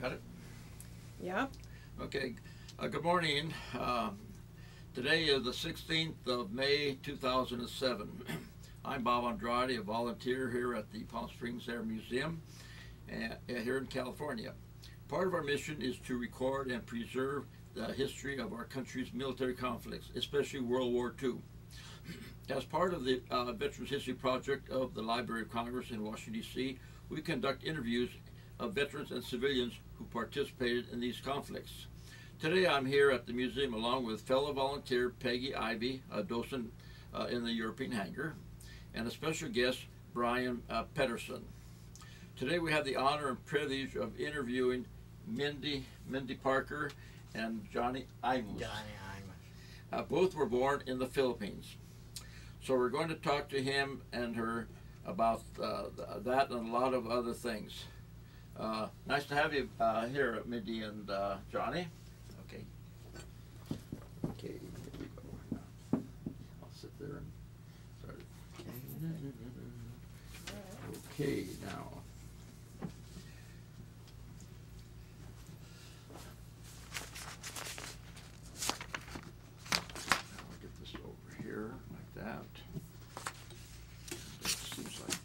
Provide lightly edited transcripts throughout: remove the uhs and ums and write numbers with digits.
Got it? Yeah. Okay. Good morning. Today is the 16th of May, 2007. I'm Bob Andrade, a volunteer here at the Palm Springs Air Museum here in California. Part of our mission is to record and preserve the history of our country's military conflicts, especially World War II. As part of the Veterans History Project of the Library of Congress in Washington, D.C., we conduct interviews of veterans and civilians who participated in these conflicts. Today I'm here at the museum along with fellow volunteer Peggy Ivy, a docent in the European hangar, and a special guest, Brian Pedersen. Today we have the honor and privilege of interviewing Mindy Parker and Johnny Imus. Both were born in the Philippines. So we're going to talk to him and her about that and a lot of other things. Nice to have you here, Mindy and Johnny. Okay. Okay, here we go. I'll sit there and start. Okay, now. I'll get this over here like that. It seems like.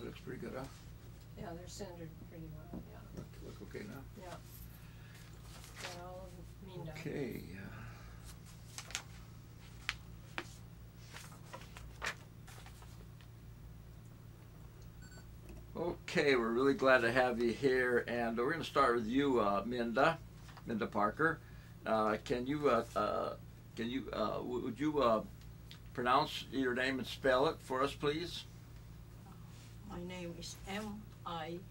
Looks pretty good, huh? Yeah, they're centered pretty well. Yeah. Look okay now? Yeah. Got all of Minda. Okay. Okay, we're really glad to have you here, and we're going to start with you, Minda Parker. Would you pronounce your name and spell it for us, please? My name is M-I-N-D-A,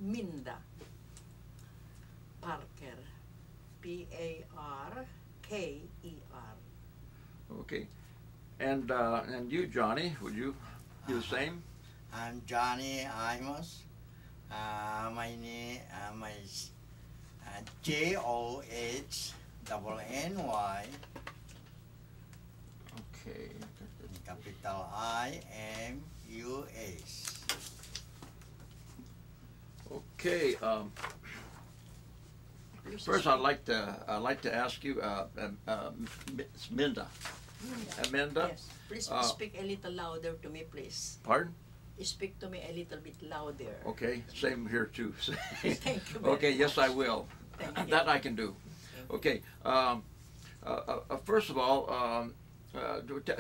Minda Parker, P-A-R-K-E-R. Okay, and you, Johnny, would you do the same? I'm Johnny Imus. My name is Johny. Okay. Capital I-M-U-S. Okay. First, I'd like to ask you, Ms. Minda. Minda. Yes. Please speak a little louder to me, please. Pardon? Speak to me a little bit louder. Okay, same here too. Thank you very Okay, yes, much. I will. Thank you. That I can do. Okay. First of all,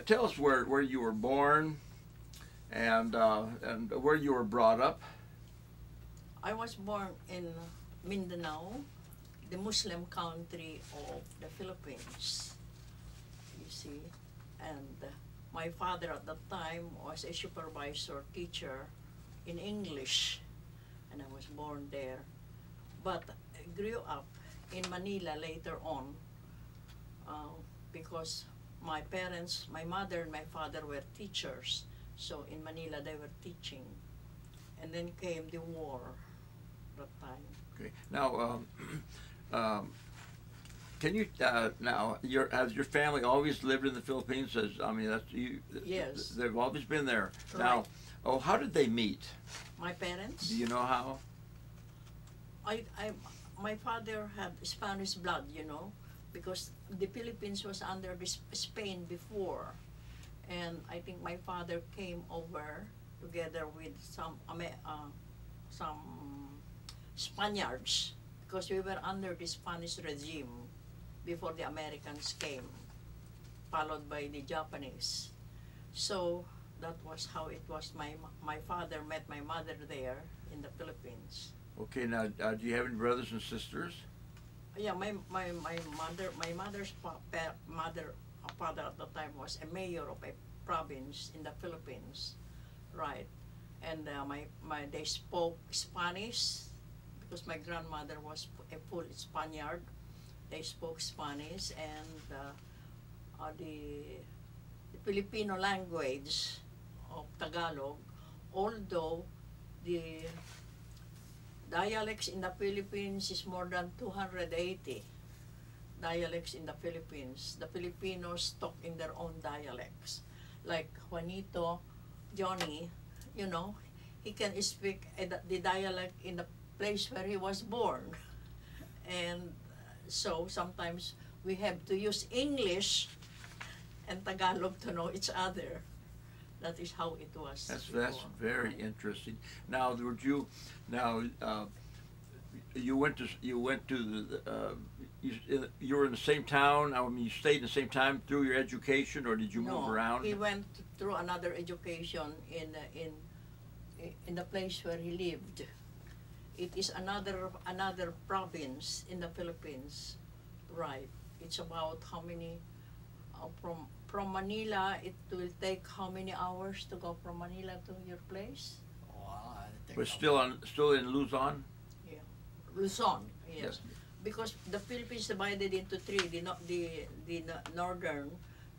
tell us where you were born and where you were brought up. I was born in Mindanao, the Muslim country of the Philippines, you see, and my father at that time was a supervisor teacher in English, and I was born there. But I grew up in Manila later on because my parents, my mother and my father were teachers, so in Manila they were teaching. And then came the war that time. Okay. Now, can you now? Has your family always lived in the Philippines? I mean, that's you. Yes. They've always been there. Right. Now, how did they meet? My parents? Do you know how? My father had Spanish blood, you know, because the Philippines was under Spain before, and I think my father came over together with some Spaniards, because we were under the Spanish regime before the Americans came, followed by the Japanese. So that was how it was. My father met my mother there in the Philippines. Okay. Now, do you have any brothers and sisters? Yeah, my mother's father at the time was a mayor of a province in the Philippines, right? And they spoke Spanish because my grandmother was a full Spaniard. They spoke Spanish and the Filipino language of Tagalog, although the Dialects in the Philippines is more than 280 dialects in the Philippines. The Filipinos talk in their own dialects. Like Juanito, Johnny, you know, he can speak the dialect in the place where he was born. And so sometimes we have to use English and Tagalog to know each other. That is how it was. That's before. very interesting. Now, you went to you were in the same town. I mean, you stayed in the same time through your education, or did you move around? He went through another education in the place where he lived. It is another province in the Philippines, right? It's about how many from Manila. It will take how many hours to go from Manila to your place? Well, I think But still in Luzon. Luzon, yes. Yes. Because the Philippines divided into three: the northern,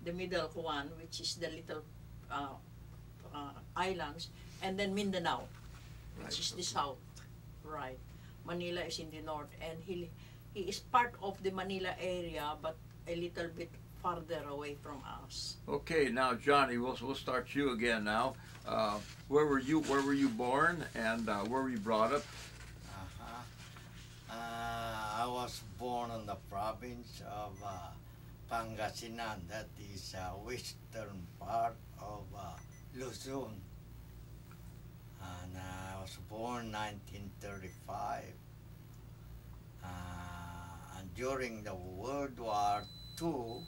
the middle one, which is the little islands, and then Mindanao, which Right, is the okay. south. Right. Manila is in the north, and he is part of the Manila area, but a little bit farther away from us. Okay, now Johnny, we'll start you again now. Where were you born, and where were you brought up? I was born in the province of Pangasinan, that is western part of Luzon. And I was born 1935. And during the World War II,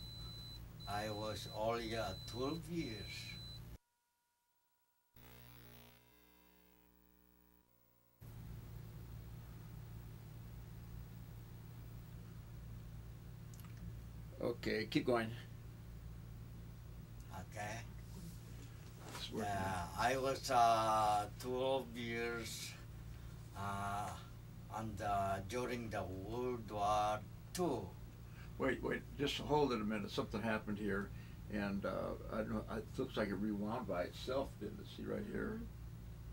I was only 12 years. Okay, keep going. Okay. It's working. I was 12 years during the World War II. Wait, just hold it a minute. Something happened here, and I don't know. It looks like it rewound by itself. Didn't it? See right here.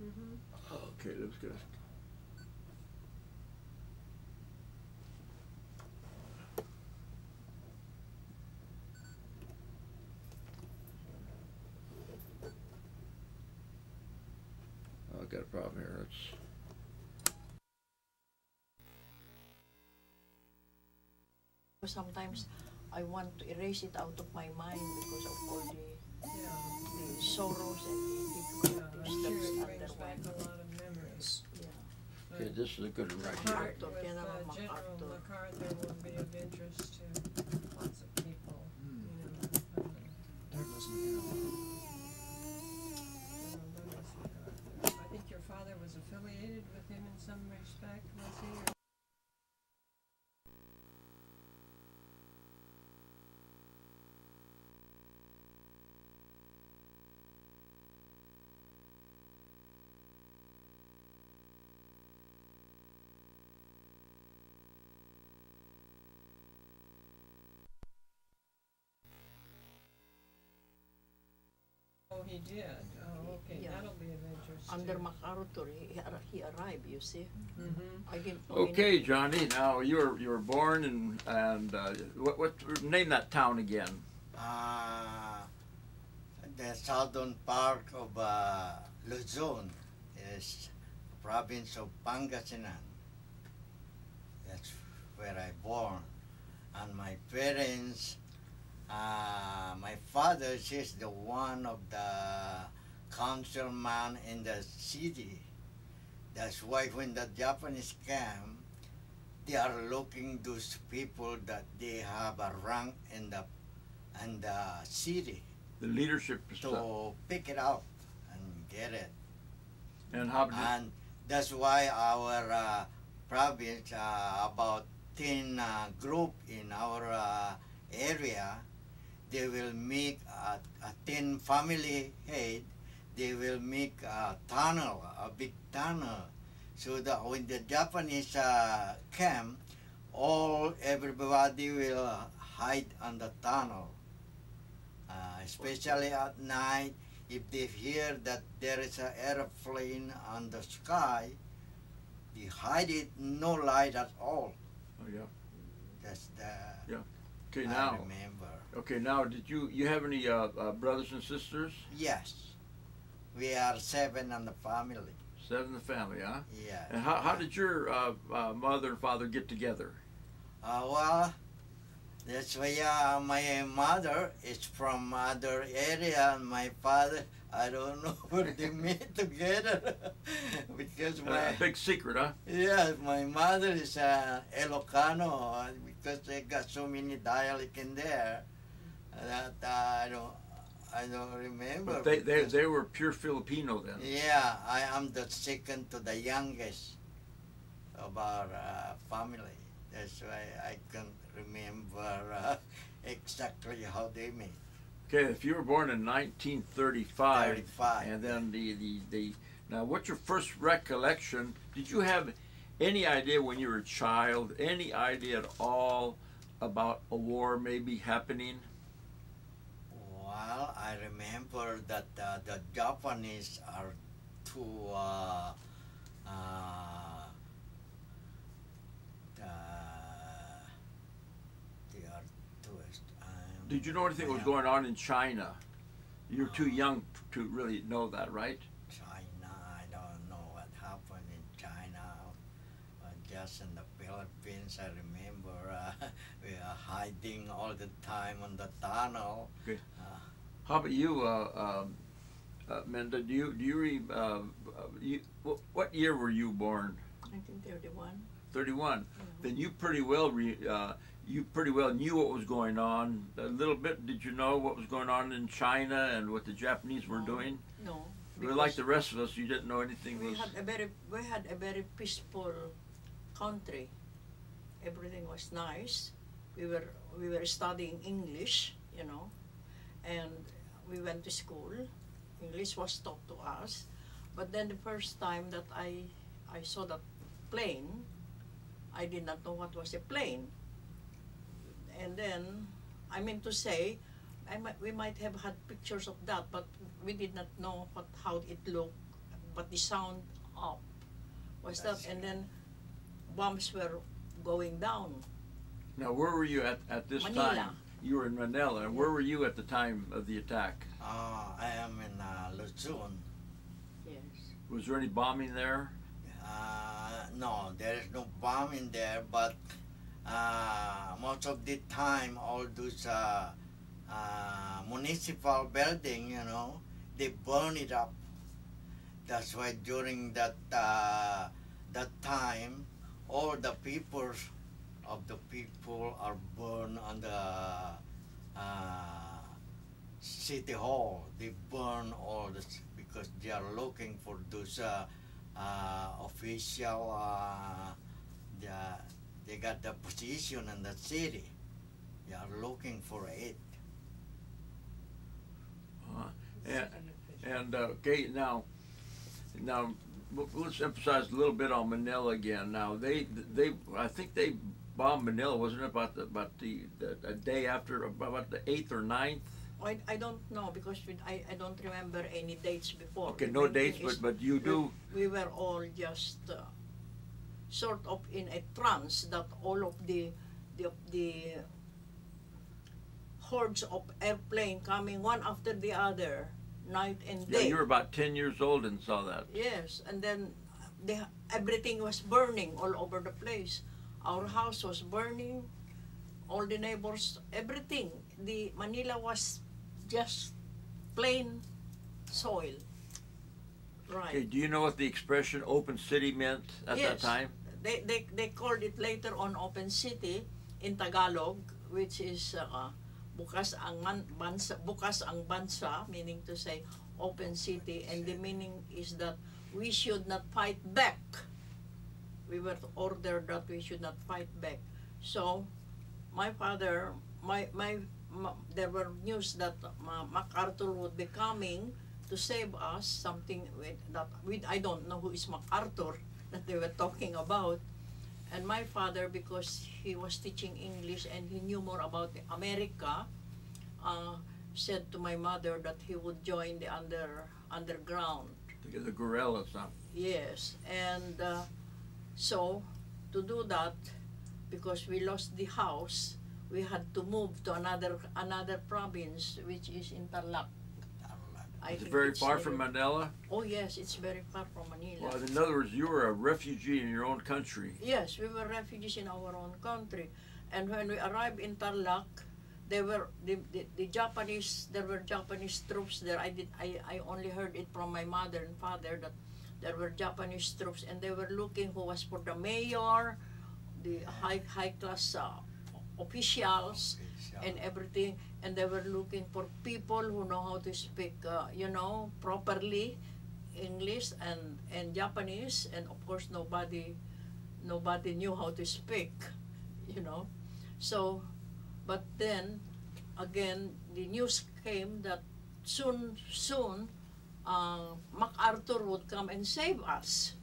Mm-hmm. Okay, let's go. Oh, I've got a problem here. Sometimes I want to erase it out of my mind because of all the sorrows and the difficulties I'm that's sure it brings back underwent. a lot of memories. Yeah. Okay, this is a good one right here. Heart with General General MacArthur. MacArthur will be of interest to lots of people. You know, Douglas MacArthur. General Douglas MacArthur. I think your father was affiliated with him in some respect, was he? Or Oh, he did. Oh, okay. Yeah. That'll be of interest. Under too. MacArthur, he arrived, you see. Mm-hmm. I didn't know Okay, anything. Johnny. Now you were born and what name that town again? The southern part of Luzon is province of Pangasinan. That's where I born. And my parents, my father is the one of the councilman in the city. That's why when the Japanese came, they are looking those people that they have a rank in the city The leadership stuff. to pick it up and get it. And how did And that's why our province, about 10 group in our area, they will make a 10 family head, they will make a tunnel, a big tunnel, so that when the Japanese came, everybody will hide on the tunnel. Especially at night, if they hear that there is an airplane on the sky, he hide it, no light at all. Oh yeah. That's the Okay, I now. remember. Okay, now, did you have any brothers and sisters? Yes, we are 7 in the family. 7 in the family, huh? Yeah. And how did your mother and father get together? Well, that's why my mother is from other area, and my father, I don't know where they meet together because A big secret, huh? yeah, my mother is Ilocano because they got so many dialect in there that I don't remember. But they were pure Filipino then. Yeah, I am the second to the youngest of our family. That's why I can't remember exactly how they met. Okay, if you were born in 1935, 35. and then the now, what's your first recollection? Did you have any idea when you were a child, any idea at all about a war maybe happening? Well, I remember that the Japanese are too they are too. Did you know anything was going on in China? You're too young to really know that, right? China, I don't know what happened in China. Just in the Philippines, I remember we are hiding all the time on the tunnel. Okay. How about you, Minda? What year were you born? 1931. 31. Yeah. Then you pretty well knew what was going on. A little bit. Did you know what was going on in China and what the Japanese were doing? No. But like the rest of us, you didn't know anything we was. had a very peaceful country. Everything was nice. We were studying English, you know, and we went to school. English was taught to us. But then the first time that I saw that plane, I did not know what was a plane. And then, I mean to say, we might have had pictures of that, but we did not know how it looked, but the sound up was that, and then bombs were going down. Now, where were you at this Manila. time? You were in Manila. And where were you at the time of the attack? I am in Luzon. Yes. Was there any bombing there? No, there is no bomb in there, but most of the time, all those municipal building, you know, they burn it up. That's why during that time, all the people are burned on the city hall. They burn all this because they are looking for those official. They got the position in the city. They are looking for it. Okay, now let's emphasize a little bit on Manila again. Now I think they bombed Manila, wasn't it about the day after, about the 8th or 9th? I don't know because I don't remember any dates before. Okay, The no main dates, thing is but you do. We were all just sort of in a trance that all of the hordes of airplane coming one after the other, night and Yeah, day. you were about 10 years old and saw that. Yes, and then everything was burning all over the place. Our house was burning, all the neighbors, everything. The Manila was just plain soil. Right. Okay, do you know what the expression open city meant at that time? They called it later on open city in Tagalog, which is bukas ang bansa, meaning to say open city, and the meaning is that we should not fight back. We were ordered that we should not fight back. So my father, there were news that MacArthur would be coming to save us, something I don't know who is MacArthur that they were talking about. And my father, because he was teaching English and he knew more about America, said to my mother that he would join the underground. The guerrillas, huh? Yes, and So, to do that, because we lost the house, we had to move to another province, which is in Tarlac. I Is it think very it's far from Manila? Oh yes, it's very far from Manila. Well, in other words, you were a refugee in your own country. Yes, we were refugees in our own country. And when we arrived in Tarlac, there were the Japanese, there were Japanese troops there. I only heard it from my mother and father that there were Japanese troops, and they were looking who was for the mayor, the high class officials, and everything. And they were looking for people who know how to speak, properly English and Japanese. And of course, nobody knew how to speak, So, but then, again, the news came that soon, MacArthur would come and save us,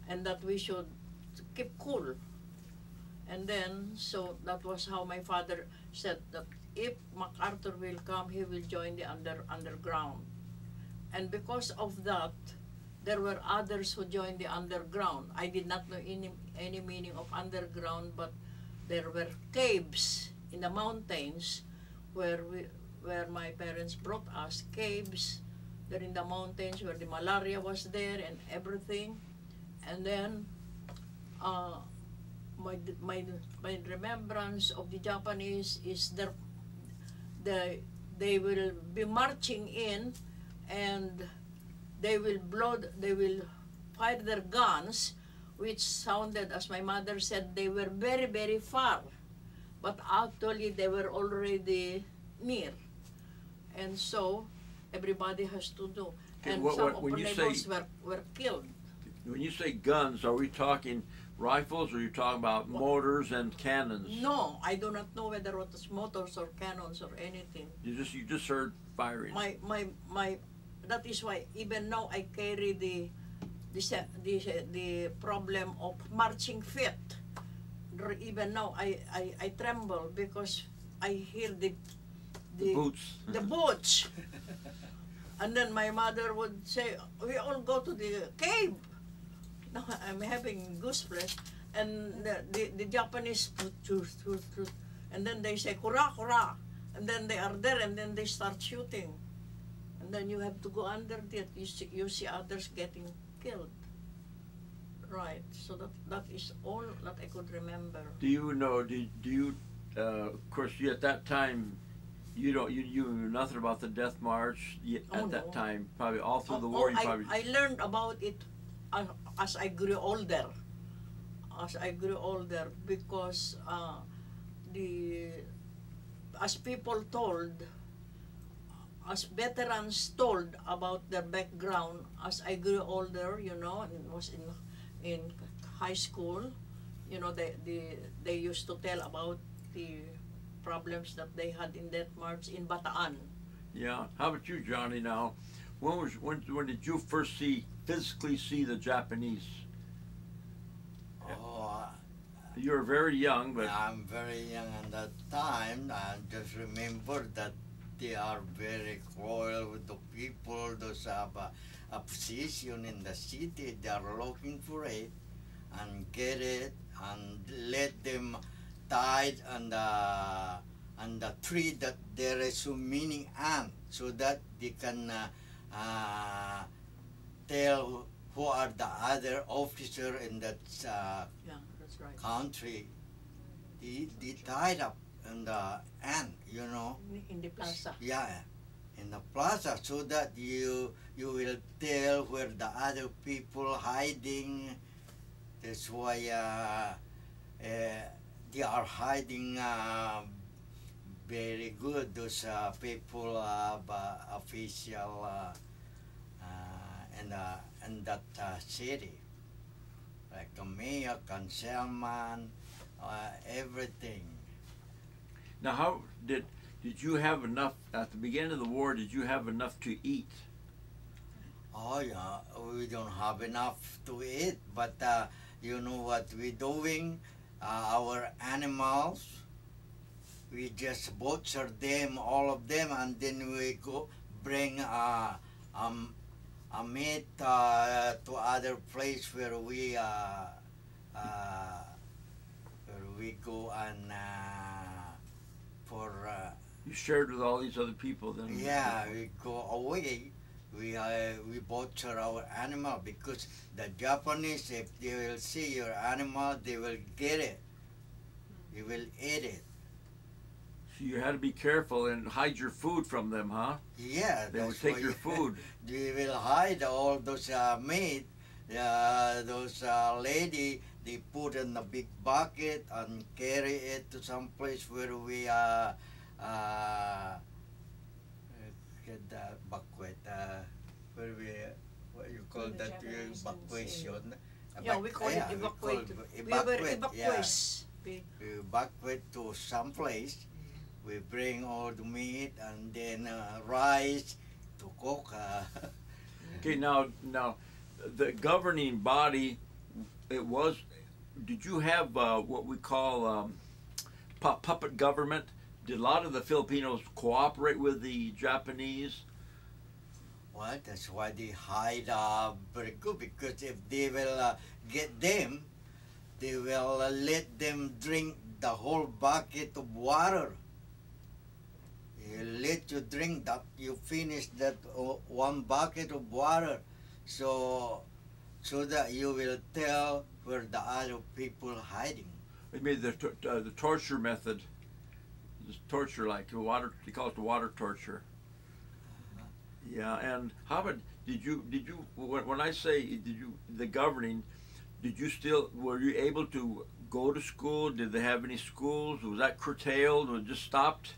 and that we should keep cool. And then, so that was how my father said that if MacArthur will come, he will join the underground. And because of that, there were others who joined the underground. I did not know any meaning of underground, but there were caves in the mountains where my parents brought us, caves there in the mountains where the malaria was there and everything. And then my remembrance of the Japanese is they will be marching in, and they will fire their guns, which sounded, as my mother said, they were very, very far, but actually they were already near. And so everybody has to do. Okay, And when you opponents say- were killed. When you say guns, are we talking rifles, or are you talking about motors and cannons? No, I do not know whether it was motors or cannons or anything. You just heard firing. That is why even now I carry the problem of marching feet. Even now I tremble because I hear the Boots. the boots. And then my mother would say, we all go to the cave. Now I'm having gooseflesh. And the Japanese, and then they say, kura, kura. And then they are there, and then they start shooting. And then you have to go under that. You see others getting killed. Right. So that is all that I could remember. Do you know? Do you? Of course, you at that time, you knew nothing about the Death March at that time. Probably all through the war. I learned about it as I grew older. As I grew older, because as people told, as veterans told about their background, as I grew older, and was in high school, they used to tell about the problems that they had in Death March in Bataan. Yeah. How about you, Johnny? Now, when did you first physically see the Japanese? Oh, You were very young, but I'm very young at that time. I just remember that they are very cruel with the people. Those have a position in the city. They are looking for it and get it and let them tied on the tree that there is some meaning ant, so that they can tell who are the other officer in that Yeah, that's right. country. They tied up in the ant, In the plaza. Yeah, in the plaza, so that you will tell where the other people hiding. That's why they are hiding very good. Those people official in that city, like the mayor, councilman, everything. now how did you have enough at the beginning of the war? Did you have enough to eat? Oh yeah, we don't have enough to eat, but you know what we're doing? Our animals, we just butcher them, all of them, and then we go bring meat to other place where we go and for You shared with all these other people then? yeah, we go away. We butcher our animal because the Japanese, if they will see your animal, they will get it. They will eat it. So you had to be careful and hide your food from them, huh? Yeah, They would that's take why your food. They will hide all those meat. Those lady, they put in a big bucket and carry it to some place where we get the banquet. Where we what you call The that Japanese evacuation? Yeah, we call it we call evacuate. We were evacuate, evacuees. We evacuate to some place. We bring all the meat and then rice to cook. Okay, now the governing body, it was, did you have what we call puppet government? Did a lot of the Filipinos cooperate with the Japanese? Well, that's why they hide very good, because if they will get them, they will let them drink the whole bucket of water. They let you drink that, you finish that one bucket of water, so that you will tell where the other people hiding. They made the torture method, this torture like the water. They call it the water torture. Yeah, and how about did you when I say the governing, were you able to go to school? Did they have any schools? Was that curtailed or just stopped?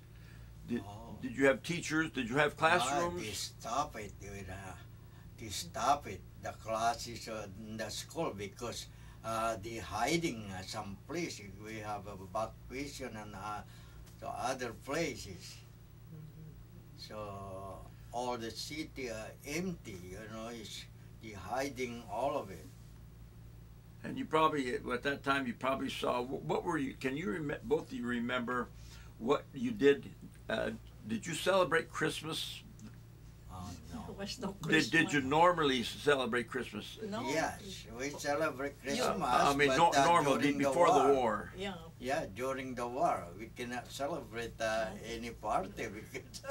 Did you have teachers? Did you have classrooms? They stop it. They stop it. The classes in the school because they hiding some place. We have evacuation and to other places. So all the city empty. They hiding all of it. And you probably at that time you probably saw what were you? Can you both of you remember what you did? Did you celebrate Christmas? No. There was no Christmas. Did you normally celebrate Christmas? No. Yes, we celebrate Christmas. I mean, but, normally during before the war. Yeah. Yeah, during the war, we cannot celebrate any party because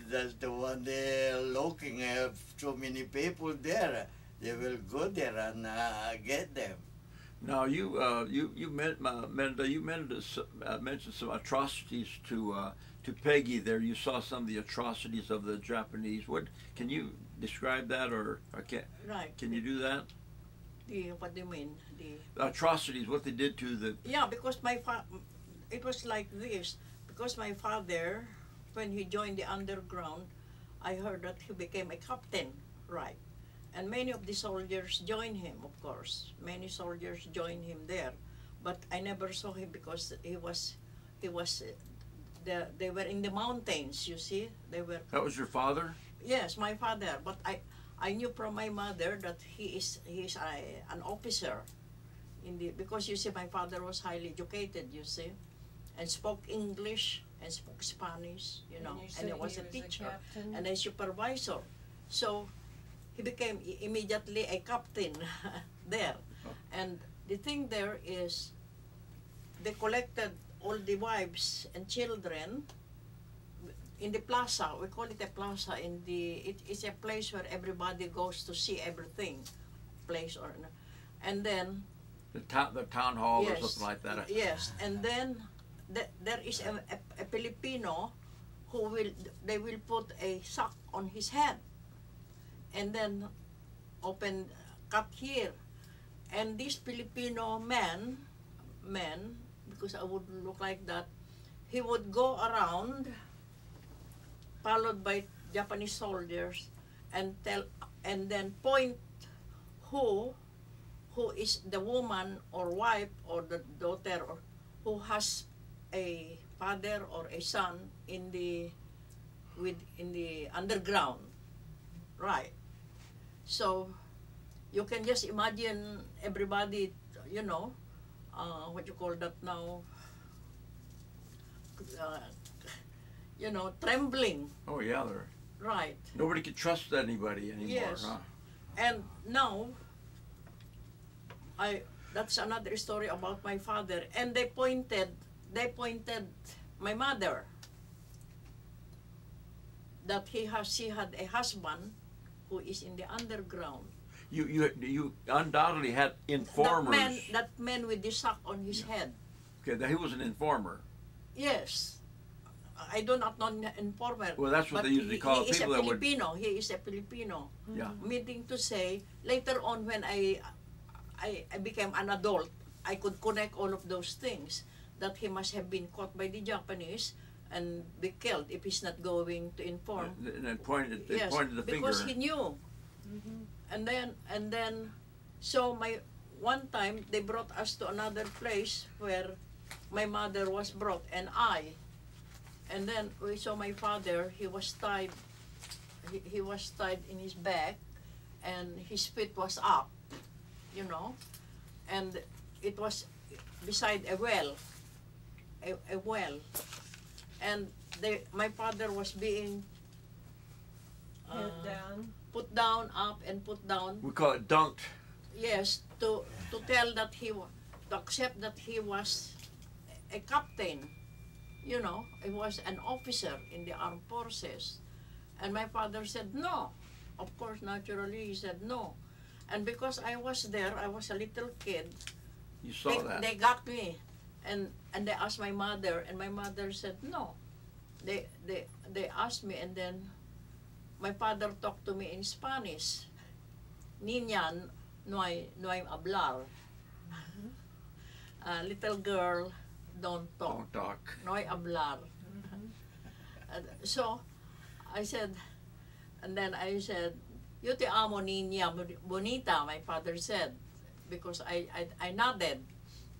that's the one they're looking at. So many people there, they will go there and get them. Now Minda, you mentioned some atrocities to Peggy there. You saw some of the atrocities of the Japanese. Can you describe that, or Right. can you do that? What do you mean? The atrocities, what they did to the. Yeah, because it was like this. Because my father, when he joined the underground, I heard that he became a captain, right? And many of the soldiers joined him, of course. Many soldiers joined him there, but I never saw him because they were in the mountains. You see, they were. That was your father? Yes, my father. But I knew from my mother that he is an officer, because you see my father was highly educated. You see, and spoke English and spoke Spanish. And he was a teacher and a supervisor. So he became immediately a captain there. And the thing there is, they collected all the wives and children in the plaza. We call it a plaza. It's a place where everybody goes to see everything. And then The town hall, yes, or something like that. Yes, and then there is a Filipino they will put a sack on his head, and then cut here, and this Filipino man, because I would look like that, he would go around, followed by Japanese soldiers, and then point who is the woman or wife or the daughter or who has a father or a son in the underground, right? So you can just imagine everybody, what you call that now, trembling. Oh yeah, Right. Nobody could trust anybody anymore, Yes. huh? And now, that's another story about my father. And they pointed my mother that she had a husband who is in the underground. You undoubtedly had informers. That man with the sack on his head. Okay, that he was an informer. Yes. I do not know an informer. Well, that's what but they usually call he people that would. He is a Filipino. Yeah. Meaning to say, later on when I became an adult, I could connect all of those things. That he must have been caught by the Japanese and be killed if he's not going to inform. And then pointed the Yes, finger. because he knew. And then, so one time they brought us to another place where my mother was brought and and then we saw my father. He was tied. He was tied in his back, and his feet was up, you know, and it was beside a well, a well, and my father was being Head down. put down, up and put down. We call it dunked. Yes, to tell that to accept that he was a captain, you know, he was an officer in the armed forces. And my father said no. Of course, naturally, he said no. And because I was there, I was a little kid. You saw that. They got me, and they asked my mother, and my mother said no. They asked me, and then my father talked to me in Spanish. Niña, no hay hablar. Little girl, don't talk. Don't talk. No hay hablar. So, I said, and then I said, yo te amo, niña bonita, my father said, because I nodded.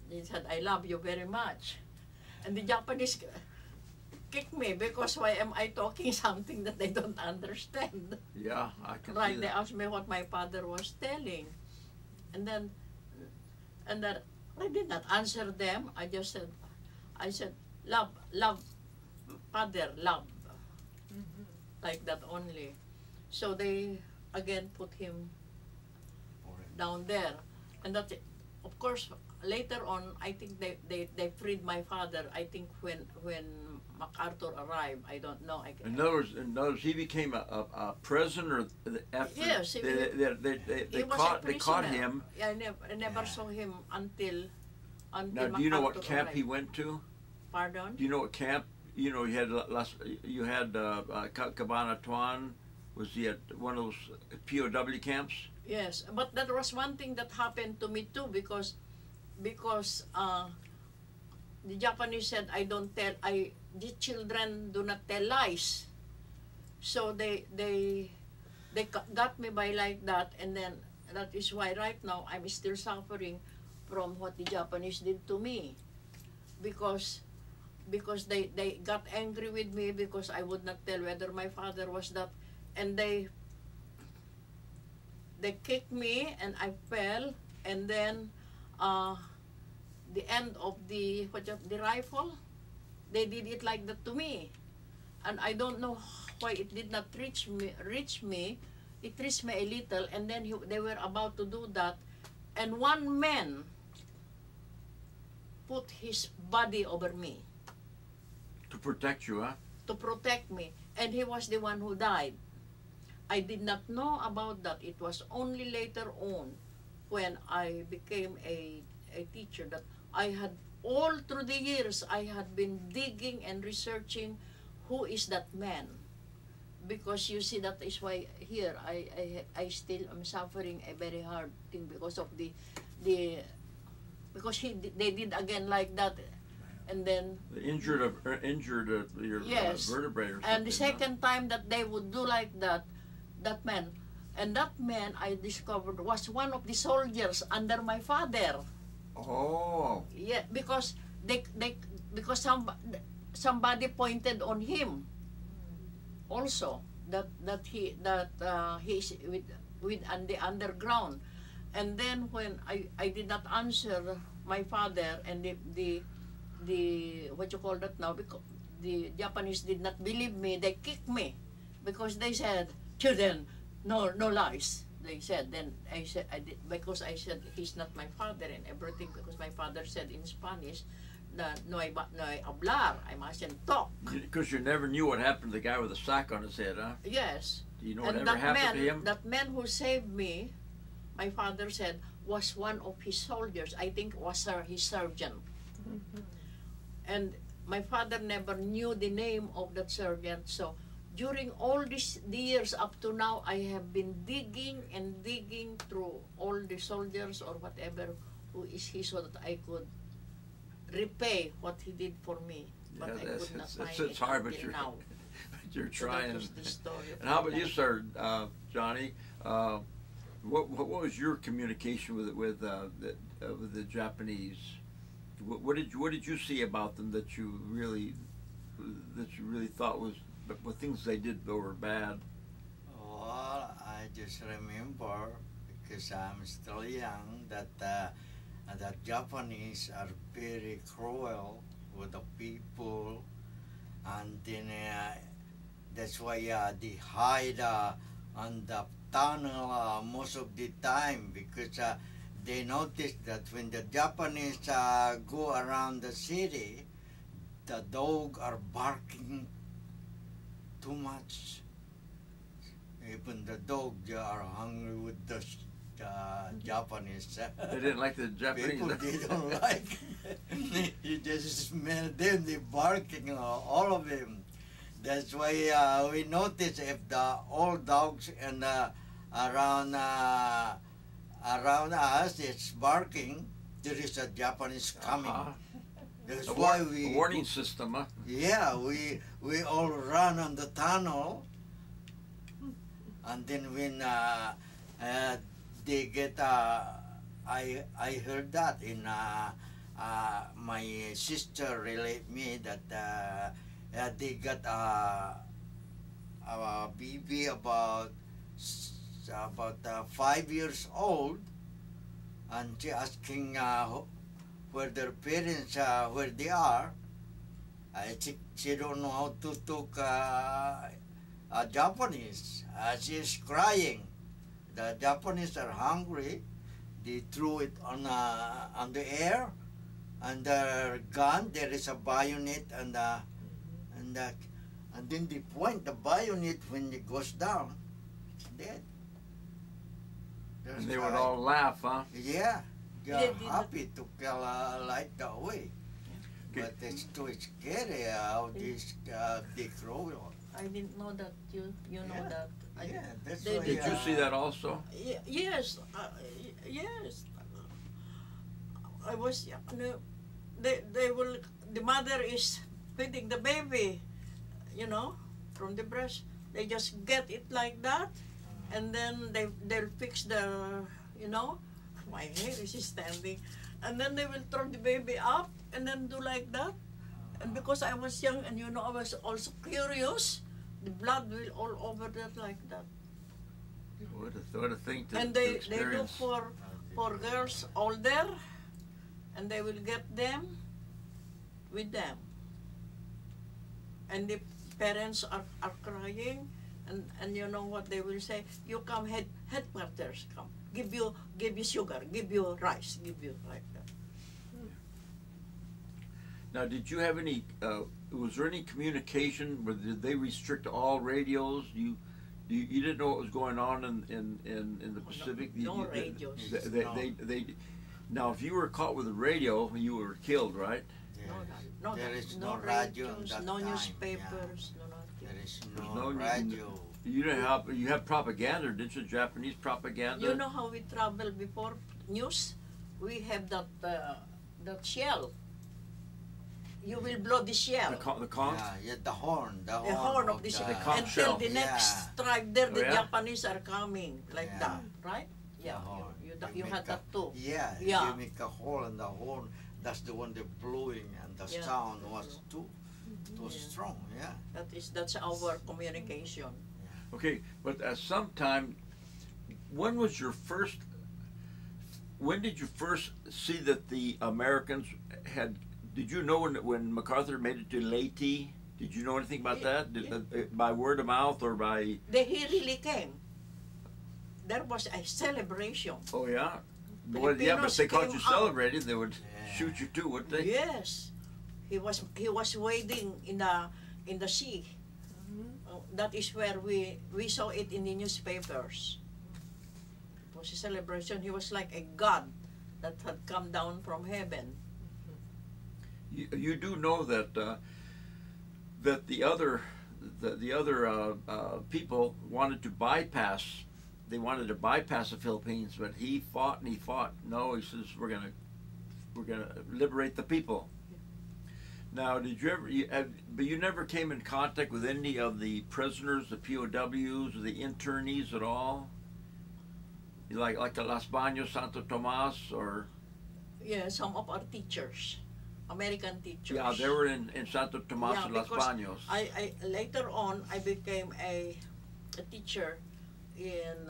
He said, I love you very much. And the Japanese kicked me because why am I talking something that they don't understand? Yeah, I can Right, see they that. asked me what my father was telling. And then I did not answer them. I said, love, father, love. Like that only. So they again put him down there. And that, of course, later on, I think they freed my father. I think when MacArthur arrived, I don't know. In other words, he became a prisoner after Yes, they he was caught a they caught prisoner. him. I never saw him until Now, do you know what MacArthur camp he arrived. went to? Pardon? Do you know what camp? You know, you had Cabanatuan. Was he at one of those POW camps? Yes, but that was one thing that happened to me too, because the Japanese said the children do not tell lies, so they got me by like that, and then that is why right now I'm still suffering from what the Japanese did to me, because they got angry with me because I would not tell whether my father was that, and they kicked me and I fell, and then the end of the rifle, they did it like that to me, and I don't know why it did not reach me. It reached me a little, and then they were about to do that, and one man put his body over me To protect you, huh? to protect me, and he was the one who died. I did not know about that. It was only later on when I became a teacher that I had, all through the years, I had been digging and researching who is that man. Because you see, that is why here I still am suffering a very hard thing because of because they did again like that, and then They injured your yes, vertebrae or something. and the second time that they would do like that, that man I discovered was one of the soldiers under my father. Oh. Yeah, because because somebody pointed on him also that he is with on the underground. And then when I did not answer my father, and the what you call that now, because the Japanese did not believe me, they kicked me. because they said, children, no lies. They said, then I said, because I said he's not my father and everything, because my father said in Spanish, no hay hablar, I mustn't talk. Because you never knew what happened to the guy with the sack on his head, huh? Yes. Do you know And whatever happened to him? that man who saved me, my father said, was one of his soldiers. I think was his sergeant. And my father never knew the name of that sergeant. So during all these years up to now, I have been digging and digging through all the soldiers or whatever who is he, so that I could repay what he did for me. But Yeah, I could not find it's it hard, but until now. you're So that trying. was the story of And how my about you, life. sir, Johnny? What was your communication with the Japanese? What did you see about them that you really thought was what things they did that were bad? Well, I just remember, because I'm still young, that the Japanese are very cruel with the people, and then that's why they hide on the tunnel most of the time, because they notice that when the Japanese go around the city, the dogs are barking too much. Even the dogs are hungry with the Japanese. They didn't like the Japanese. People they don't like. You just smell them, they barking, all of them. That's why we notice if the old dogs and around us it's barking, there is a Japanese coming. That's why we a warning system, huh? yeah, we all run on the tunnel, and then when they get I heard that in my sister relate me that they got a baby about 5 years old, and she asking where their parents where they are. She don't know how to talk Japanese. She's crying. The Japanese are hungry. They threw it on the air, and their gun. There is a bayonet and then they point the bayonet when it goes down. It's dead. And they would all laugh, huh? Yeah. They are Yeah, happy to kill like that way. Okay. But it's too scary how this they grow. I didn't know that you know Yeah. that. Yeah, that's They why. Did you see that also? Yes, yes. I was, they will, the mother is feeding the baby, from the breast. They just get it like that, and then they'll fix the, my hair is standing, and then they will throw the baby up and then do like that. And because I was young and I was also curious, the blood will all over that like that. What a thing to, And to they look experience. for girls older, and they will get them with them. And the parents are crying, and you know what they will say? You come, headquarters, come. Give you sugar, give you rice, give you like that. Now, did you have any? Was there any communication? Did they restrict all radios? You didn't know what was going on in the Pacific. No radios. They now, if you were caught with a radio, you were killed, right? No, There is no no radio radios, that no time, newspapers, no There nothing. is There's no no- radio. You didn't have. You had propaganda, didn't you? Japanese propaganda. You know how we travel before news? We have that shell. You will blow the shell. the conch. Yeah, the horn. The The horn of the The shell. conch Until shell. the next Yeah. strike there, Oh, the yeah? Japanese are coming like Yeah. that, right? Yeah, horn. you had that too. Yeah, Yeah. you make a hole in the horn. That's the one they're blowing, and the Yeah. sound was too Yeah. strong. Yeah. That's our communication. Okay, but at some time, when was your first? When did you first see that the Americans had? Did you know when MacArthur made it to Leyte? Did you know anything about Yeah, that? By word of mouth or by? He really came. There was a celebration. Oh yeah. Well, yeah, but if they caught you celebrating, they would shoot you too, wouldn't they? Yes, he was wading in the sea. That is where we saw it in the newspapers. It was a celebration. He was like a god that had come down from heaven. You do know that that the other people wanted to bypass. They wanted to bypass the Philippines, but he fought and he fought. No, he says we're gonna liberate the people. Now, did you ever? But you never came in contact with any of the prisoners, the POWs, or the internees at all. Like the Las Baños, Santo Tomas, or? Yeah, some of our teachers, American teachers. Yeah, they were in Santo Tomas and Las because Baños. I later on I became a teacher in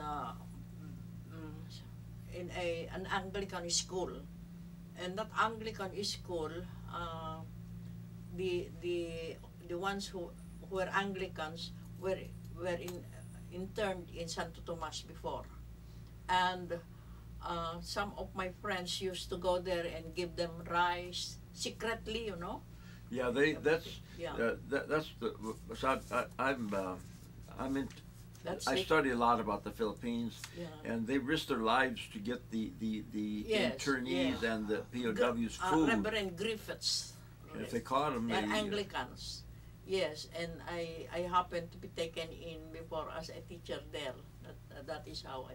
an Anglican school, and that Anglican school, the ones who were Anglicans were interned in Santo Tomas before, and some of my friends used to go there and give them rice secretly, you know. Yeah, that's the. So I'm in. I study a lot about the Philippines, and they risk their lives to get the internees and the POWs food. Reverend Griffiths. And if they caught them, they're Anglicans. Yes, and I happened to be taken in before as a teacher there. That is how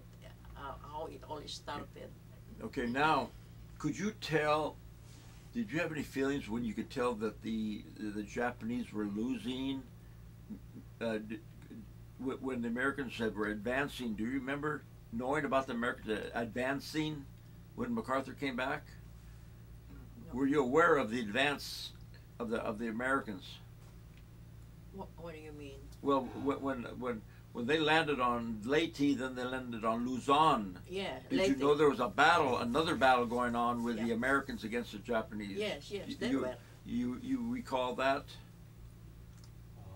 it all started. Okay, now, could you tell? Did you have any feelings when you could tell that the Japanese were losing? When the Americans were advancing, do you remember knowing about the Americans advancing when MacArthur came back? No. Were you aware of the advance of the Americans? What do you mean? Well, when they landed on Leyte, then they landed on Luzon. Yeah. Did you know there was another battle going on with the Americans against the Japanese? Yes, they were. You recall that?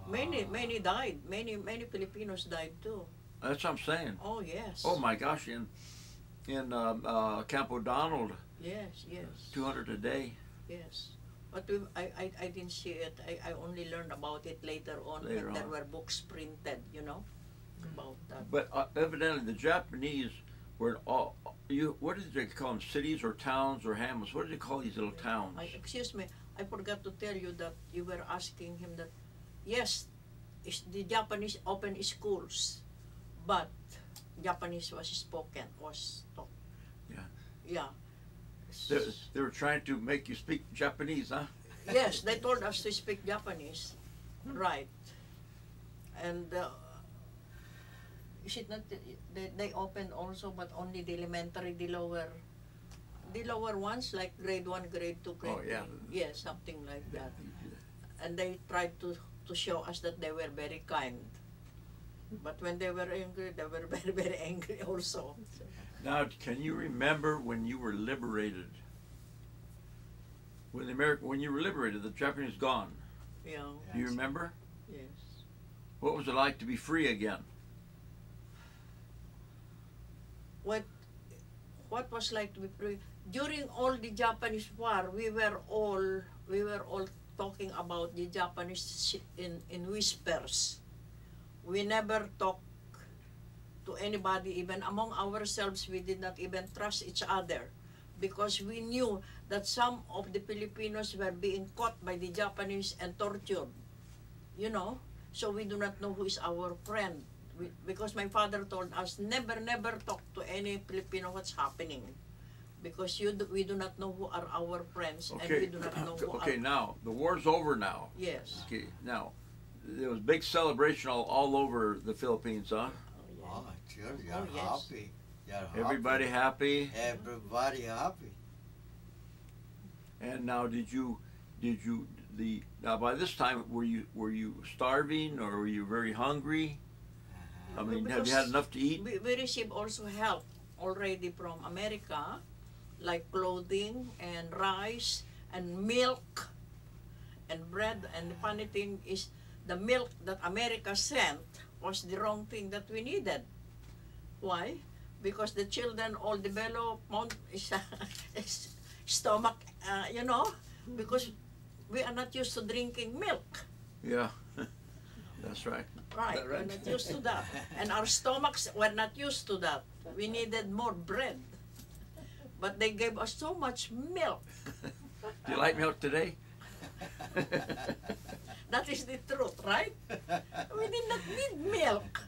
Many died. Many Filipinos died too. That's what I'm saying. Oh yes. Oh my gosh! In Camp O'Donnell. Yes. 200 a day. Yes, but I didn't see it. I only learned about it later on when there were books printed. You know, about that. But evidently the Japanese were all. What did they call them? Cities or towns or hamlets? What did they call these little towns? Excuse me. I forgot to tell you that you were asking him that. Yes, the Japanese opened schools, but Japanese was taught. Yeah. They were trying to make you speak Japanese, huh? Yes, they told us to speak Japanese, right? And is it not? They opened also, but only the elementary, the lower ones, like grade 1, grade 2, grade 3. Yes, something like that. And they tried to show us that they were very kind. But when they were angry, they were very, very angry also. Now, can you remember when you were liberated? When you were liberated, the Japanese gone. Yeah. Do you remember? Yes. What was it like to be free again? What was like to be free? During all the Japanese war, we were all talking about the Japanese in whispers. We never talked to anybody, even among ourselves. We did not even trust each other because we knew that some of the Filipinos were being caught by the Japanese and tortured. You know, so we do not know who is our friend. Because my father told us, never talk to any Filipino what's happening. Because we do not know who are our friends, and we do not know who are... Okay, now, the war's over now. Yes. Okay, now, there was big celebration all over the Philippines, huh? Oh, sure, you're happy. Everybody happy? Everybody happy. And now, now by this time, were you starving, or were you very hungry? I mean, have you had enough to eat? We received also help already from America, like clothing and rice and milk and bread. And the funny thing is, the milk that America sent was the wrong thing that we needed. Why? Because the children all develop stomach, you know, because we are not used to drinking milk. Yeah, that's right. Right, Is that right? we're not used to that. And our stomachs were not used to that. We needed more bread. But they gave us so much milk. Do you like milk today? That is the truth, right? We did not need milk.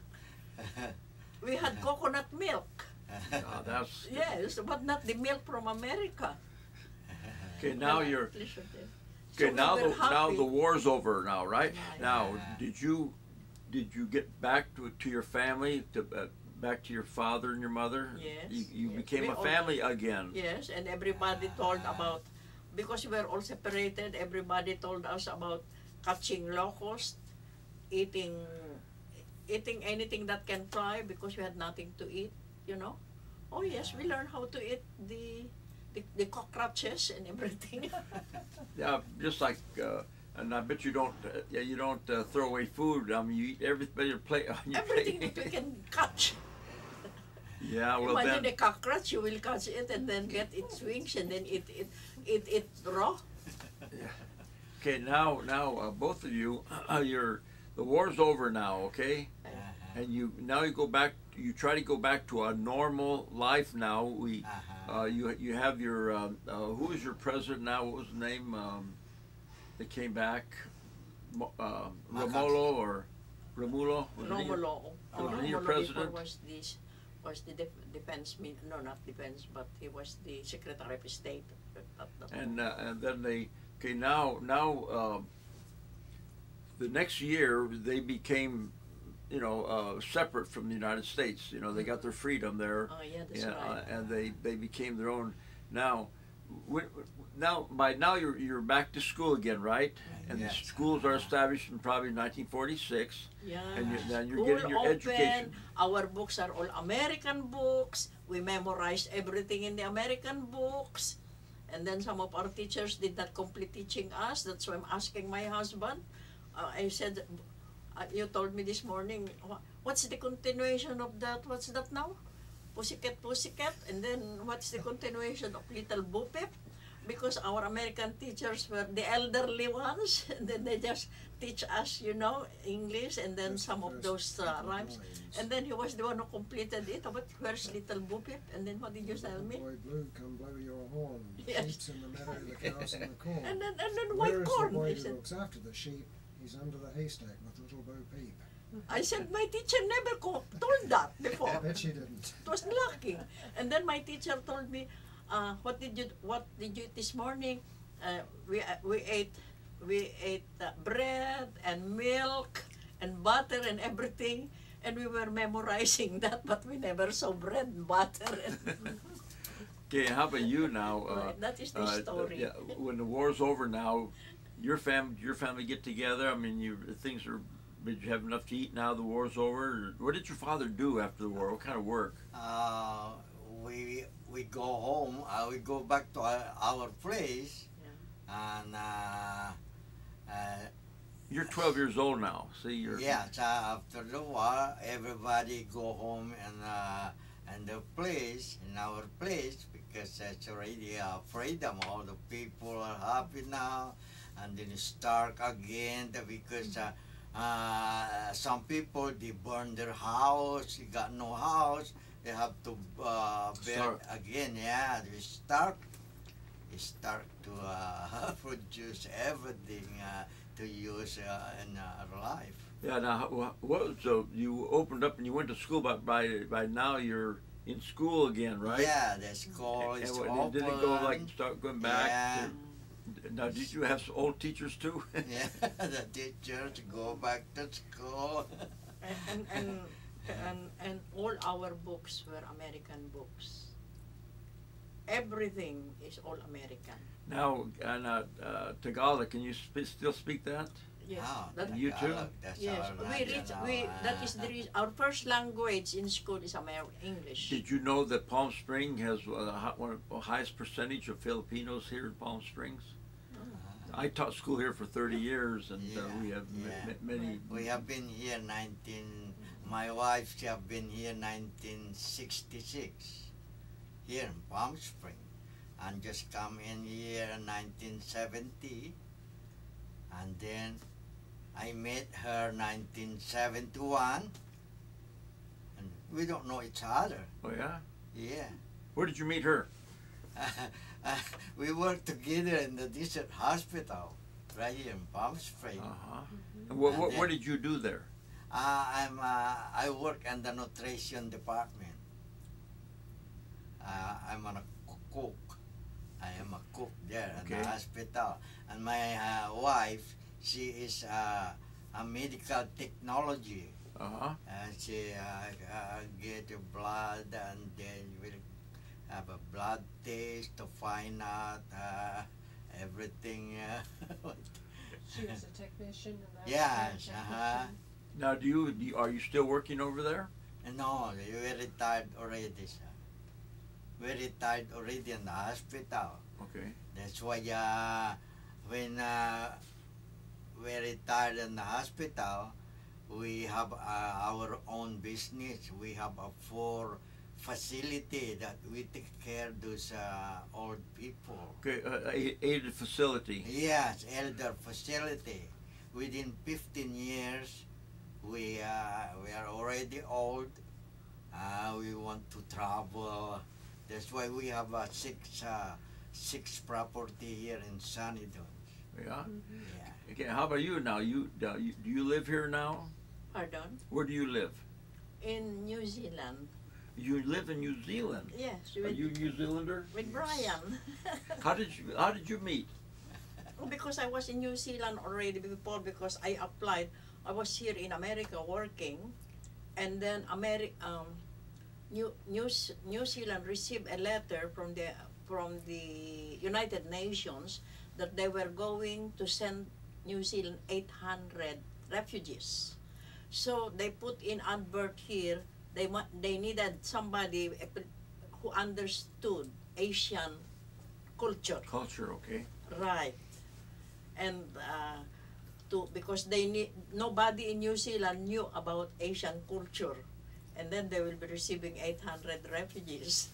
We had coconut milk. Oh, that's Yes, but not the milk from America. okay. Now Well, you're pleasure there. okay. So Now we the were now happy. the war's over. Now, right? Right. Now, did you get back to your family back to your father and your mother? Yes, You yes. became We a all- family again. Yes, and everybody told about, because we were all separated, everybody told us about catching locusts, eating anything that can fly because we had nothing to eat, you know. Oh yes, we learned how to eat the cockroaches and everything. Yeah, just like. And I bet you don't. You don't throw away food. I mean, you eat everything your plate on your Everything plate. that we can catch. Yeah, well Imagine then. a cockroach, you will catch it and then get its wings and then eat it raw. Okay, now both of you, the war's over now. Okay, and you go back. You try to go back to a normal life now. You have your who is your president now? What was the name? That came back, Romulo or Romulo? Was it he? Romulo. Was he your Romulo president? before was the defense no, not defense, but he was the Secretary of State at the time. And then they now the next year they became separate from the United States. You know, they got their freedom there. Oh yeah, that's right. And they became their own. Now, by now you're back to school again, right? And Yes. the schools are established in probably 1946. Yeah. And then you're School getting your open. education. Our books are all American books. We memorized everything in the American books. And then some of our teachers did not complete teaching us. That's why I'm asking my husband. I said, you told me this morning, what's the continuation of that? What's that now? Pussycat, Pussycat. And then what's the continuation of Little Bo Peep? Because our American teachers were the elderly ones, and then they just teach us, English, and then That's some the of first those couple rhymes. lines. And then he was the one who completed it. But where's Little Bo Peep? And then what did you tell me? Boy blue, come blow your horn. Yes. Sheep's in the meadow, the cow's in the corn. And then Where white is corn. the boy I who said, looks after the sheep? He's under the haystack with little Bo Peep. I said, my teacher never told that I before. bet she didn't. It was lucky. And then my teacher told me, what did you eat this morning? We ate bread and milk and butter and everything, and we were memorizing that, but we never saw bread and butter. Okay, how about you now? Right, that is the story. Yeah, when the war's over now, your family get together. I mean, things are. Did you have enough to eat now? The war's over. What did your father do after the war? What kind of work? We go home. We go back to our place, and You're 12 years old now. See, you're. yeah. So after the war, everybody go home and the place in our place because it's already freedom. All the people are happy now, and then it's dark again because. Some people they burn their house, they got no house, they have to build again. Yeah, they start to produce everything to use in our life. Yeah. Now, so you opened up and you went to school, but by now you're in school again, right? Yeah, the school is open. Did it go start going back? Yeah. Now, did you have some old teachers too? Yeah, the teachers go back to school. and all our books were American books. Everything is all American. Now, Tagalog, can you still speak that? Yes, Ah, that, You too? That's yes. our That is the reason. Our first language in school is English. Did you know that Palm Springs has one of the highest percentage of Filipinos here in Palm Springs? I taught school here for 30 years, and we have many. We have been here 19. My wife, she have been here 1966, here in Palm Springs, and just come in here in 1970, and then I met her 1971, and we don't know each other. Oh yeah. Yeah. Where did you meet her? We worked together in the district hospital right here in Palm Springs. And what did you do there? I work in the nutrition department. I'm a cook. I am a cook there in the hospital. And my wife, she is a medical technology. And she get your blood, and then will have a blood test to find out everything. She was a technician, and that Yes. Now, are you still working over there? No, we retired already, sir. We retired already in the hospital. Okay. That's why when we retired in the hospital, we have our own business. We have a 4 facility that we take care of those old people. Okay, aided facility. Yes, elder facility. Within 15 years, we are already old. We want to travel. That's why we have 6 property here in Sunny Dunes. Yeah. Yeah. Okay. How about you now? Do you live here now? Pardon? Where do you live? In New Zealand. You live in New Zealand. Yes. Are you a New Zealander? With Brian. How did you meet? Because I was in New Zealand already before, because I applied. I was here in America working, and then New Zealand received a letter from the United Nations that they were going to send New Zealand 800 refugees. So they put in advert here. They needed somebody who understood Asian culture. Culture, okay. Right. And because nobody in New Zealand knew about Asian culture, and then they will be receiving 800 refugees.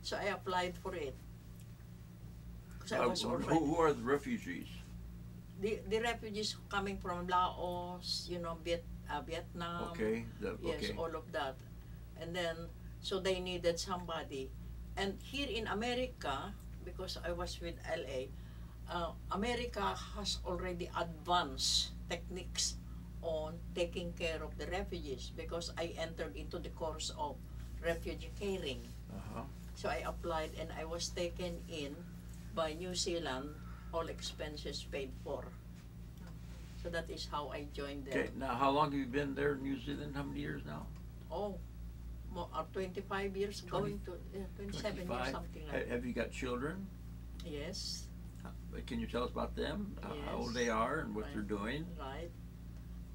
So I applied for it. Who are the refugees? The refugees coming from Laos, Vietnam. Okay. Yes, all of that. And then, so they needed somebody. And here in America, because I was with LA, America has already advanced techniques on taking care of the refugees, because I entered into the course of refugee caring. So I applied, and I was taken in by New Zealand, all expenses paid for. So that is how I joined them. Okay, now how long have you been there in New Zealand? How many years now? 25 years, 20, going to 27 years, 25. something like that. Have you got children? Yes. Can you tell us about them? How old they are and what they're doing? Right.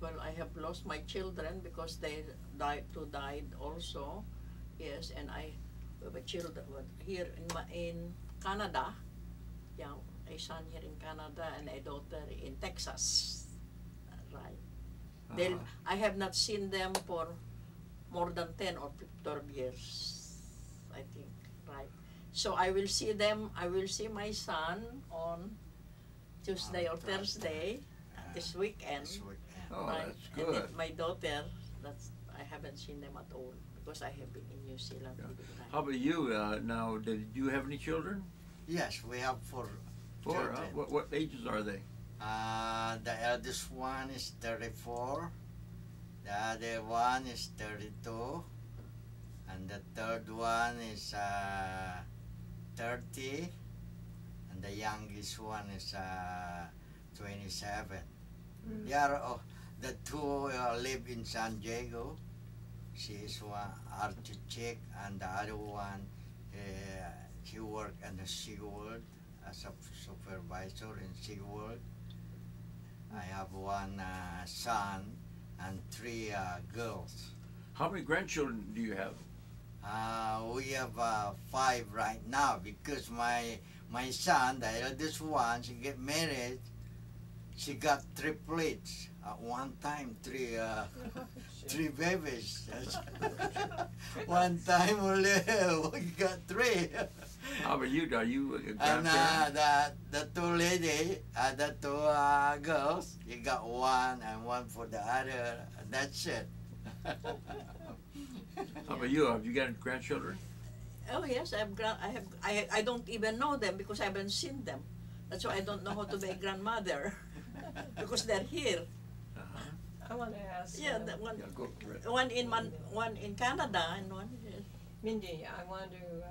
Well, I have lost my children because they died also. Yes, and I have a children here in Canada. Yeah, a son here in Canada and a daughter in Texas. Right. I have not seen them for more than 10 or 12 years, I think. Right. So I will see them. I will see my son on Tuesday or Thursday this weekend. Oh, Right. that's And good. then my daughter, I haven't seen them at all because I have been in New Zealand. Yeah. all the time. How about you now? Did you have any children? Yes, we have 4 Four. children. What ages are they? The eldest one is 34, the other one is 32, and the third one is 30, and the youngest one is 27. They are, the 2 live in San Diego. She is one architect, and the other one she work in the SeaWorld as a supervisor in SeaWorld. I have 1 son and 3 girls. How many grandchildren do you have? We have 5 right now because my my son, the eldest one, she get married. She got triplets at one time, three babies. One time only we got three. How about you? Are you a And grandparent? the two lady, the two girls, you got one and one for the other. That's it. How about you? Have you got grandchildren? Oh yes, I don't even know them because I haven't seen them. That's why I don't know how to be a grandmother because they're here. I want to ask. Yeah, that one, Yeah, go for it. one in Canada and one here. Mindy, I want to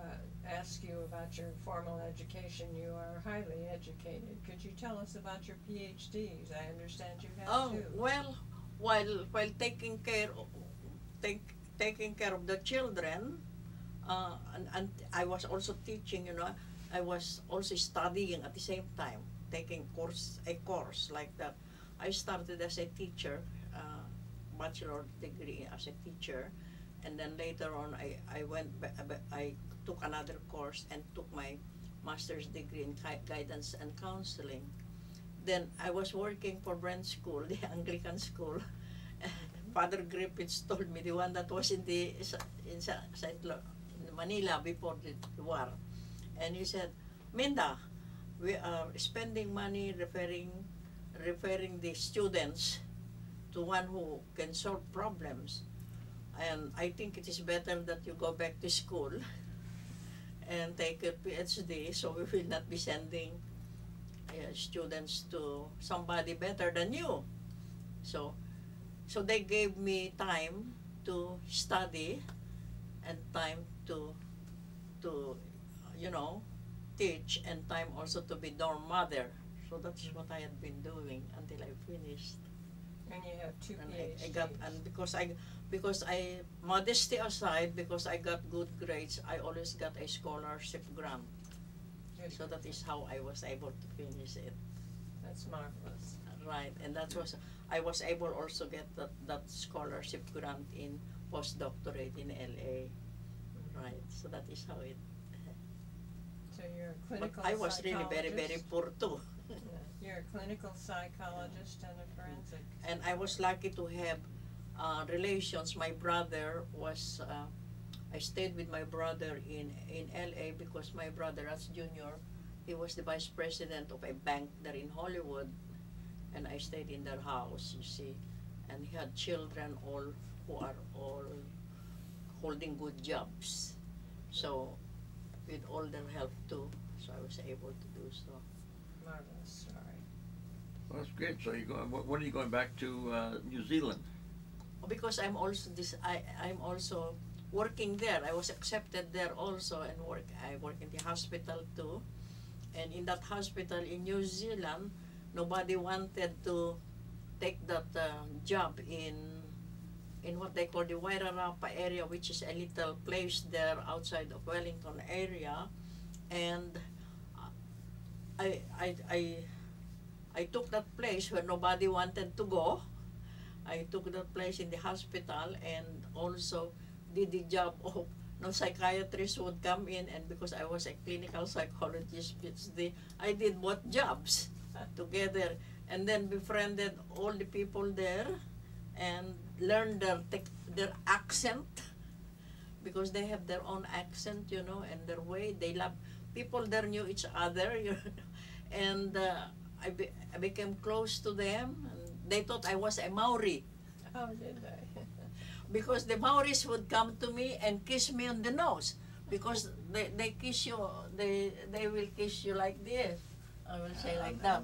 ask you about your formal education. You are highly educated. Could you tell us about your PhDs? I understand you have Oh two. well, while taking care of the children, and I was also teaching. You know, I was also studying at the same time, taking a course like that. I started as a teacher, bachelor degree as a teacher, and then later on I took another course and took my master's degree in guidance and counseling. Then I was working for Brent School, the Anglican school. Father Griffiths told me, the one that was in Manila before the war, and he said, Minda, we are spending money referring the students to one who can solve problems, and I think it is better that you go back to school and take a PhD, so we will not be sending students to somebody better than you. So they gave me time to study and time to teach, and time also to be dorm mother. So that is what I had been doing until I finished. And you have two And PhDs. I got, and because I modesty aside, because I got good grades, I always got a scholarship grant. Good. So that is how I was able to finish it. That's marvelous. Right, and that was, I was able also get that scholarship grant in postdoctorate in LA. Right, so that is how it. So you're a But clinical I was really very, very psychologist. poor too. Yeah. You're a clinical psychologist and a forensic. And I was lucky to have relations. My brother was, I stayed with my brother in LA because my brother, as junior, he was the vice president of a bank there in Hollywood, and I stayed in their house, you see, and he had children all who are all holding good jobs. So with all their help too, so I was able to do so. Marvelous story. Well, that's great. So you're going. When are you going back to New Zealand? Because I'm also working there. I was accepted there also, and I work in the hospital too. And in that hospital in New Zealand, nobody wanted to take that job in what they call the Wairarapa area, which is a little place there outside of Wellington area. And I took that place where nobody wanted to go. I took that place in the hospital and also did the job of no psychiatrist would come in, and because I was a clinical psychologist PhD, I did both jobs together, and then befriended all the people there and learned their accent, because they have their own accent, you know, and their way. They love people there, knew each other, you know, and I became close to them. And they thought I was a Maori. How did they? Because the Maoris would come to me and kiss me on the nose, because they kiss you, they will kiss you like this. I will say like that.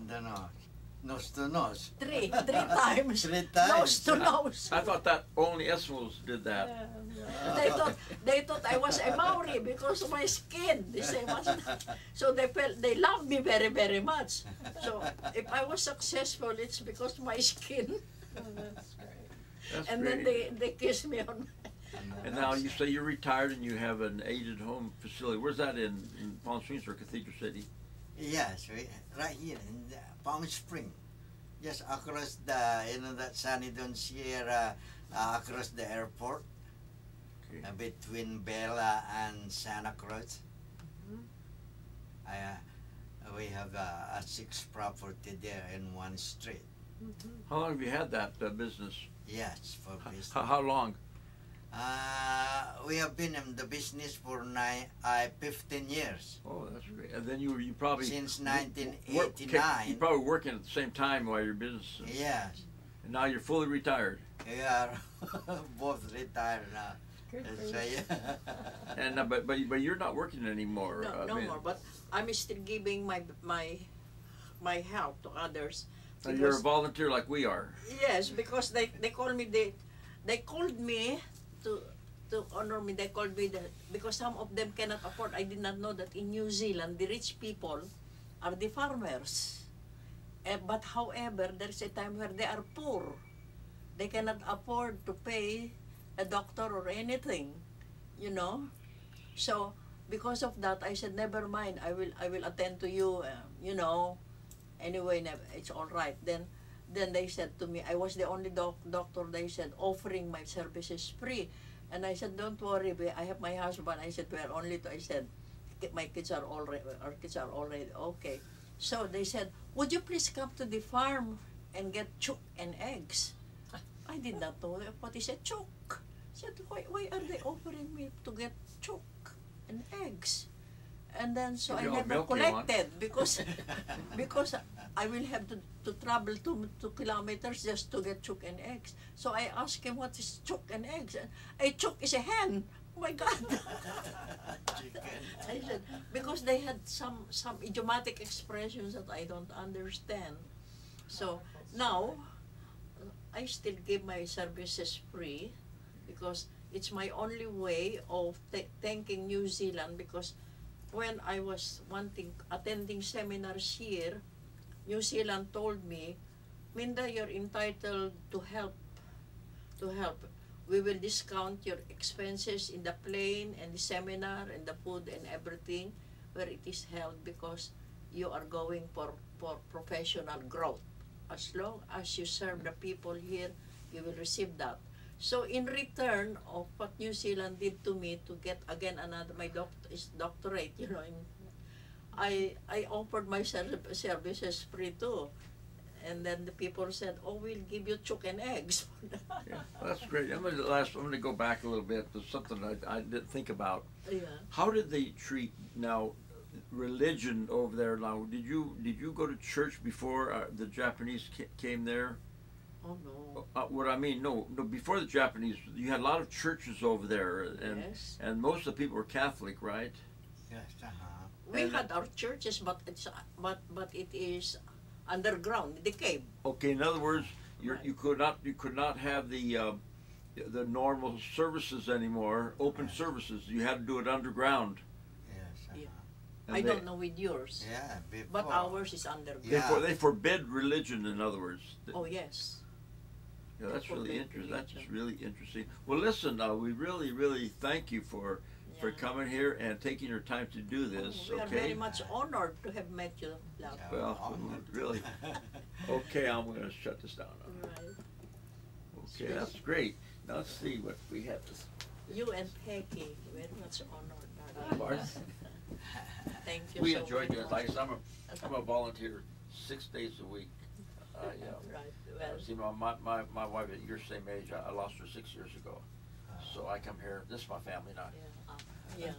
Nose to nose. Three times. 3 times. Nose to nose. I thought that only Eskimos did that. They thought I was a Maori because of my skin. They say so they loved me very, very much. So if I was successful, it's because of my skin. Oh, that's great. That's And great. then they kiss me on. And now you say you're retired and you have an aided home facility. Where's that in Palm Springs or Cathedral City? Yes, right here in Palm Springs. Just across that Sunny Don Sierra, across the airport, Okay. between Bella and Santa Cruz. Mhm. We have a 6 property there in one street. How long have you had that business? Yes, for business. How long? We have been in the business for 15 years. Oh, that's great. And then you probably Since you 1989. probably working at the same time while your business. Yes, And now you're fully retired. we are both retired now. Good for So, you. yeah. And but you're not working anymore. No, I no mean, more. But I'm still giving my help to others. and you're a volunteer like we are. Yes, because they called me they called me to honor me. They called me because some of them cannot afford. I did not know that in New Zealand the rich people are the farmers. But however, there's a time where they are poor. They cannot afford to pay a doctor or anything, you know. So because of that, I said, never mind. I will attend to you, you know. Anyway, it's all right. Then they said to me, I was the only doctor, they said, offering my services free. And I said, don't worry, I have my husband. I said, we're only two. I said, our kids are already okay. So they said, would you please come to the farm and get chook and eggs? I did not know what he said, chook. I said, why are they offering me to get chook and eggs? And then so I Maybe I'll never milk you one. collected because I will have to travel 2 kilometers just to get chook and eggs. So I asked him, what is chook and eggs? And a chook is a hen. Oh my God. I said, because they had some idiomatic expressions that I don't understand. So now I still give my services free because it's my only way of thanking New Zealand, because when I was attending seminars here, New Zealand told me, Minda, you're entitled to help. We will discount your expenses in the plane and the seminar and the food and everything where it is held, because you are going for professional growth. As long as you serve the people here, you will receive that. So in return of what New Zealand did to me to get again my doctorate, you know, I offered my services free too. And then the people said, oh, we'll give you chook and eggs. Yeah, that's great. I'm going to go back a little bit to something I didn't think about. Yeah. How did they treat now religion over there? Now, did you go to church before the Japanese came there? Oh no. What I mean, no, before the Japanese, you had a lot of churches over there, and Yes. and most of the people were Catholic, right? Yes, We And- had our churches, but it is underground, in the cave. Okay, in other words, Right. you could not have the normal services anymore, open services. You had to do it underground. yes. Yeah. And I they, don't know with yours, Yeah, before. but ours is underground. Yeah. They forbid religion. In other words. Oh yes. Yeah, that's they really forbid interesting. That's religion. really interesting. Well, listen, we really thank you for Yeah. coming here and taking your time to do this. We are Okay. very much honored to have met you, love. Yeah, Well, honored. really. Okay, I'm going to shut this down. Right. Okay, that's great. Now let's see what we have. You and Peggy, very much honored. Of course. Thank you We so enjoyed much. it. Like I said, I'm a volunteer 6 days a week. Right. Well, See, my wife at your same age, I lost her 6 years ago. So I come here. This is my family now. yeah.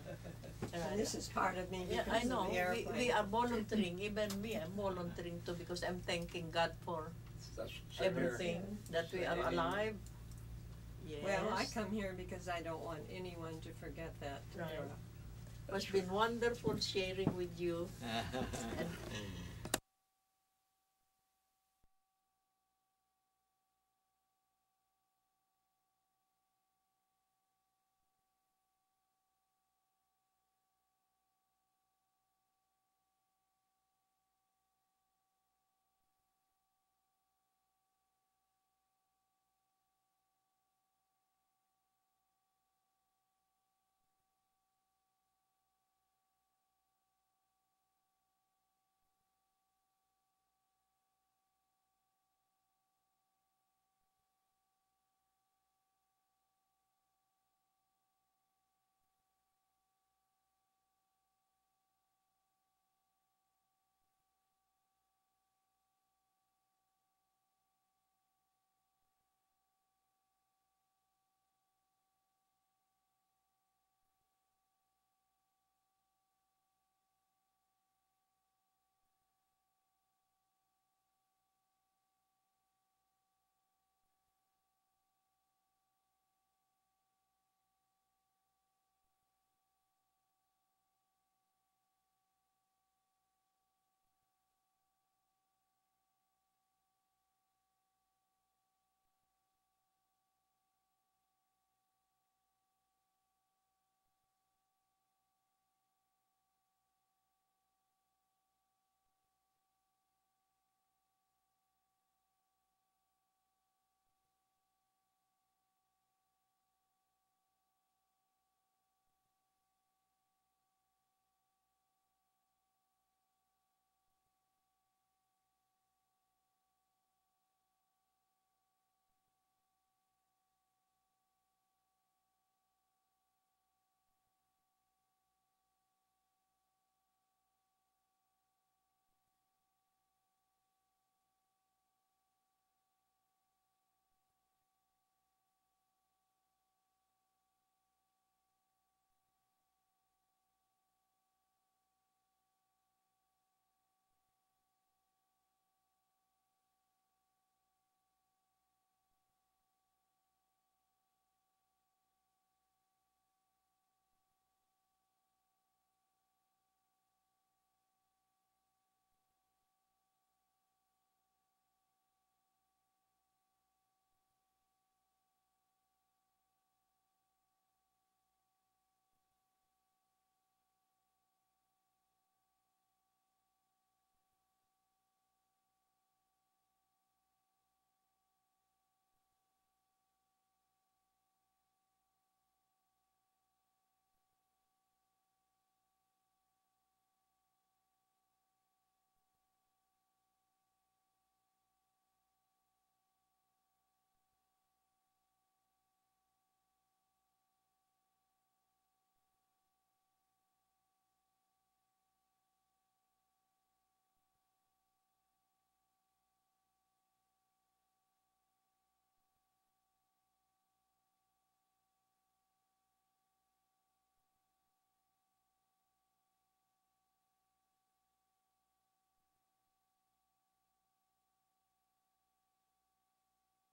And this is part of me Yeah, because I know. of the airplane. We are volunteering. Even me, I'm volunteering too, because I'm thanking God for That's same here. everything, that we are alive. Yes. Well, I come here because I don't want anyone to forget that. Right. It's been wonderful sharing with you. And